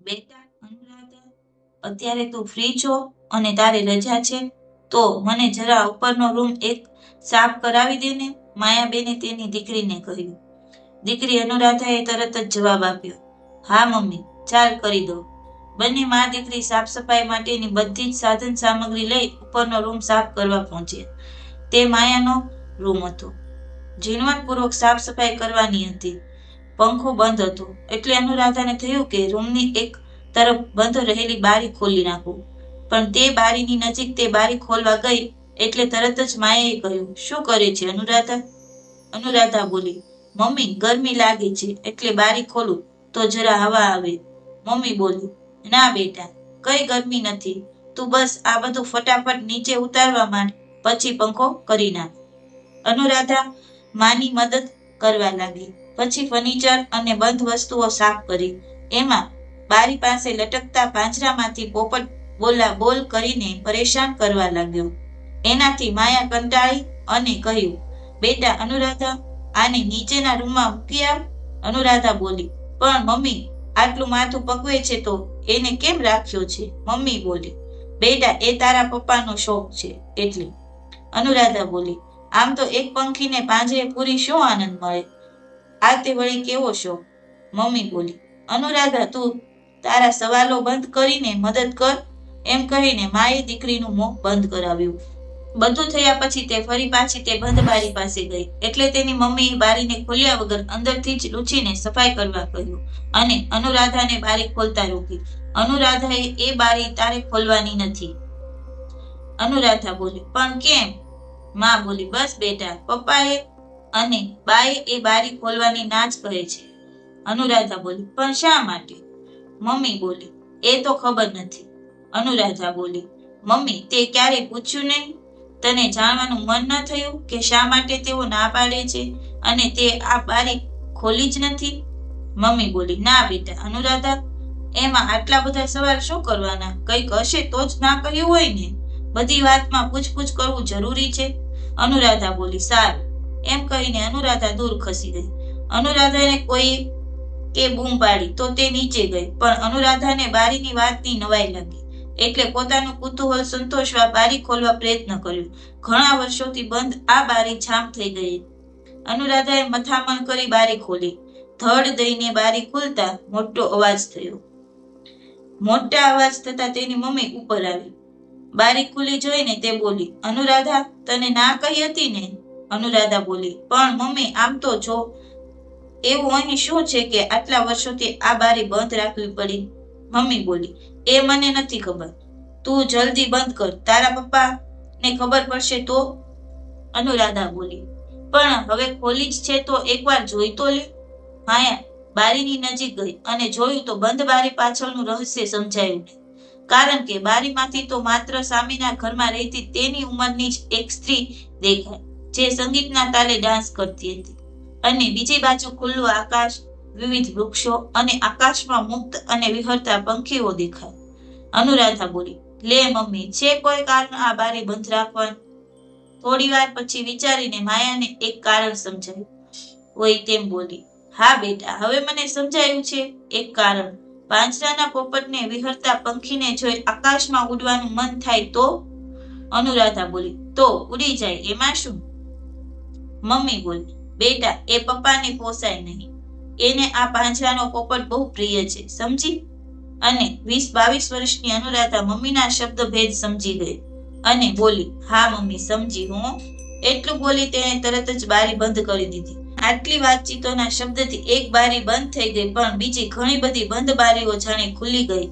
બેટા અનુરાધા, અત્યારે તું ફ્રી છો અને તારે રજા છે તો મને જરા ઉપરનો રૂમ એક સાફ કરાવી દે ને, માયાબેને તેની દીકરીને કહ્યું. દીકરી અનુરાધાએ તરત જ જવાબ આપ્યો, હા મમ્મી, ચાલ કરી દો. બંને મા દીકરી સાફ સફાઈ માટેની બધી જ સાધન સામગ્રી લઈ ઉપરનો રૂમ સાફ કરવા પહોંચ્યા. તે માયાનો રૂમ હતો. ઝીણવટપૂર્વક સાફ સફાઈ કરવાની હતી. પંખો બંધ હતો એટલે અનુરાધાને થયું કે રૂમની એક તરફ બંધ રહેલી બારી ખોલી નાખું. પણ તે બારીની નજીક તે બારી ખોલવા ગઈ એટલે તરત જ માયાએ કહ્યું, શું કરે છે અનુરાધા? અનુરાધા બોલી, મમ્મી, ગરમી લાગે છે એટલે બારી ખોલું તો જરા હવા આવે. મમ્મી બોલી, ના બેટા, કઈ ગરમી નથી, તું બસ આ બધું ફટાફટ નીચે ઉતારવા માંડ, પછી પંખો કરી નાખ. અનુરાધા માની મદદ કરવા લાગી. પછી ફર્નિચર અને બંધ વસ્તુઓ સાફ કરી. એમાં બારી પાસે લટકતા પાંજરામાંથી પોપટ બોલા બોલ કરીને પરેશાન કરવા લાગ્યો. એનાથી માયા કંટાળી અને કહ્યું, બેટા અનુરાધા, આને નીચેના રૂમમાં મૂકી આવ. અનુરાધા બોલી, પણ મમ્મી, આટલું માથું પકવે છે તો એને કેમ રાખ્યો છે? મમ્મી બોલી, બેટા એ તારા પપ્પાનો શોખ છે એટલે. અનુરાધા બોલી, આમ તો એક પંખીને પાંજરે પૂરી શું આનંદ મળે, આ તે વળી કેવો શોખ? મમ્મી બોલી, અનુરાધા તું તારા સવાલો બંધ કરીને મદદ કર. એમ કહીને માએ દીકરીનું મોં બંધ કરાવ્યું. બધું થયા પછી તે ફરી પાછી તે બંધ બારી પાસે ગઈ એટલે તેની મમ્મીએ બારીને ખોલ્યા વગર અંદરથી જ લૂછીને સફાઈ કરવા કહ્યું અને અનુરાધાને બારી ખોલતા રોકી. અનુરાધાએ એ બારી તારે ખોલવાની નથી. અનુરાધા બોલી, પણ કેમ? માં બોલી, બસ બેટા, પપ્પાએ અને બાએ એ બારી ખોલવાની ના જ કહે છે. અનુરાધા બોલી, પણ શા માટે? મમ્મી બોલી, એ તો ખબર નથી. અનુરાધા બોલી, મમ્મી, તે ક્યારેય પૂછ્યું નહીં? તને જાણવાનું મન ન થયું કે શા માટે તેઓ ના પાડે છે અને તે આ બારી ખોલી જ નથી? મમ્મી બોલી, ના બેટા અનુરાધા, એમાં આટલા બધા સવાલ શું કરવાના? કંઈક હશે તો જ ના કહ્યું હોય ને. બધી વાતમાં પૂછપૂછ કરવું જરૂરી છે? અનુરાધા બોલી, સારું. એમ કહીને અનુરાધા દૂર ખસી ગઈ. અનુરાધાને કોઈ કે બૂમ પાડી તો તે નીચે ગઈ, પણ અનુરાધાને બારીની વાતની નવાઈ લાગી એટલે પોતાનું કુતૂહલ સંતોષવા બારી ખોલવા પ્રયત્ન કર્યો. ઘણા વર્ષોથી બંધ આ બારી જામ થઈ ગઈ. અનુરાધાએ મથામણ કરી બારી ખોલી. ધડ દઈને બારી ખુલતા મોટો અવાજ થયો. મોટા અવાજ થતા તેની મમ્મી ઉપર આવી. બારી ખુલી જોઈને તે બોલી, અનુરાધા, તને ના કહી હતી ને? અનુરાધા બોલી, પણ મમ્મી, આમ તો જો એવું અહીં શું છે કે આટલા વર્ષોથી આ બારી બંધ રાખવી પડી? મમ્મી બોલી, એ મને નથી ખબર, તું જલ્દી બંધ કર, તારા પપ્પા ને ખબર પડશે તો. અનુરાધા બોલી, પણ હવે ખોલી જ છે તો એકવાર જોઈ તો લે. માયા બારીની નજીક ગઈ અને જોયું તો બંધ બારી પાછળનું રહસ્ય સમજાયું. કારણ કે બારીમાંથી તો માત્ર સામેના ઘરમાં રહેતી તેની ઉંમરની જ એક સ્ત્રી દેખાય જે સંગીતના તાલે ડાન્સ કરતી હતી અને બીજી બાજુ ખુલ્લું આકાશ, વિવિધ વૃક્ષો અને આકાશમાં મુક્ત અને વિહરતા પંખીઓ દેખાય. અનુરાધા બોલી, લે મમ્મી, છે કોઈ કારણ આ બારી બંધ રાખવાનું? થોડી વાર પછી વિચારીને માયાને એક કારણ સમજાયું હોય તેમ બોલી, હા બેટા, હવે મને સમજાયું છે એક કારણ. પાંજરાના પોપટને વિહરતા પંખીને જોઈ આકાશમાં ઉડવાનું મન થાય તો? અનુરાધા બોલી, તો ઉડી જાય, એમાં શું? મમ્મી બોલી, બેટા એ પપ્પાને પોસાય નહીં, એને આ પાંજરાનો પોપટ બહુ પ્રિય છે, સમજી? અને 20-22 વર્ષની અનુરાધા મમ્મીના શબ્દ ભેદ સમજી ગઈ અને બોલી, હા મમ્મી, સમજી હું. એટલું બોલી તેણે તરત જ બારી બંધ કરી દીધી. આટલી વાતચીતોના શબ્દથી એક બારી બંધ થઈ ગઈ, પણ બીજી ઘણી બધી બંધ બારીઓ જાણે ખુલી ગઈ